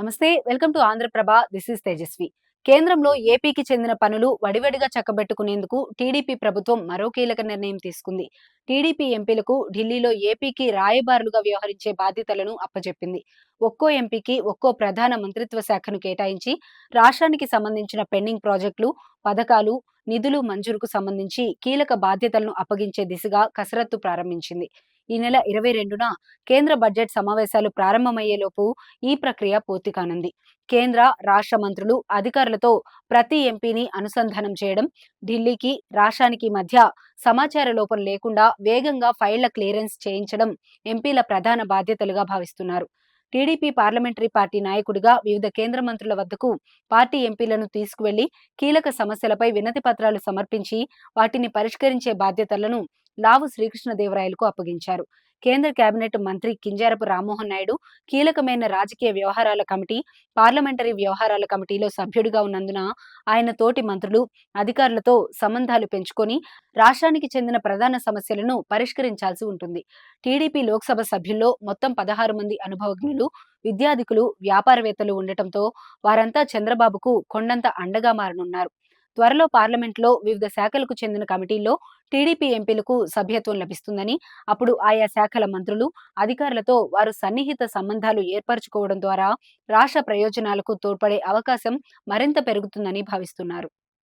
నమస్తే. Welcome to Andhra Prabha. This is Tejaswi. కేంద్రంలో ఏపీకి చెందిన పనులు వడివడిగా చక్కబెట్టుకునేందుకు టీడీపీ ప్రభుత్వం మరో కీలక నిర్ణయం తీసుకుంది. టీడీపీ ఎంపీలకు ఢిల్లీలో ఏపీకి రాయబారులుగా వ్యవహరించే బాధ్యతలను అప్పచెప్పింది. ఒక్కో ఎంపీకి ఒక్కో ప్రధాన మంత్రిత్వ శాఖను కేటాయించి రాష్ట్రానికి సంబంధించిన పెండింగ్ ప్రాజెక్టులు, పథకాలు, నిధులు మంజూరుకు సంబంధించి కీలక బాధ్యతలను అప్పగించే దిశగా కసరత్తు ప్రారంభించింది. ఈ నెల 22న కేంద్ర బడ్జెట్ సమావేశాలు ప్రారంభమయ్యేలోపు ఈ ప్రక్రియ పూర్తి కానుంది. కేంద్ర, రాష్ట్ర మంత్రులు, అధికారులతో ప్రతి ఎంపీని అనుసంధానం చేయడం, ఢిల్లీకి, రాష్ట్రానికి మధ్య సమాచార లోపం లేకుండా వేగంగా ఫైళ్ల క్లియరెన్స్ చేయించడం ఎంపీల ప్రధాన బాధ్యతలుగా భావిస్తున్నారు. టీడీపీ పార్లమెంటరీ పార్టీ నాయకుడిగా వివిధ కేంద్ర మంత్రుల వద్దకు పార్టీ ఎంపీలను తీసుకువెళ్లి కీలక సమస్యలపై వినతి పత్రాలు సమర్పించి వాటిని పరిష్కరించే బాధ్యతలను లావు శ్రీకృష్ణదేవరాయలకు అప్పగించారు. కేంద్ర కేబినెట్ మంత్రి కింజారపు రామ్మోహన్ నాయుడు కీలకమైన రాజకీయ వ్యవహారాల కమిటీ, పార్లమెంటరీ వ్యవహారాల కమిటీలో సభ్యుడిగా ఉన్నందున ఆయన తోటి మంత్రులు, అధికారులతో సంబంధాలు పెంచుకొని రాష్ట్రానికి చెందిన ప్రధాన సమస్యలను పరిష్కరించాల్సి ఉంటుంది. టీడీపీ లోక్సభ సభ్యుల్లో మొత్తం 16 మంది అనుభవజ్ఞులు, విద్యాధికులు, వ్యాపారవేత్తలు ఉండటంతో వారంతా చంద్రబాబుకు కొండంత అండగా మారనున్నారు. త్వరలో పార్లమెంట్లో వివిధ శాఖలకు చెందిన కమిటీల్లో టీడీపీ ఎంపీలకు సభ్యత్వం లభిస్తుందని, అప్పుడు ఆయా శాఖల మంత్రులు, అధికారులతో వారు సన్నిహిత సంబంధాలు ఏర్పరచుకోవడం ద్వారా రాష్ట్ర ప్రయోజనాలకు తోడ్పడే అవకాశం మరింత పెరుగుతుందని భావిస్తున్నారు.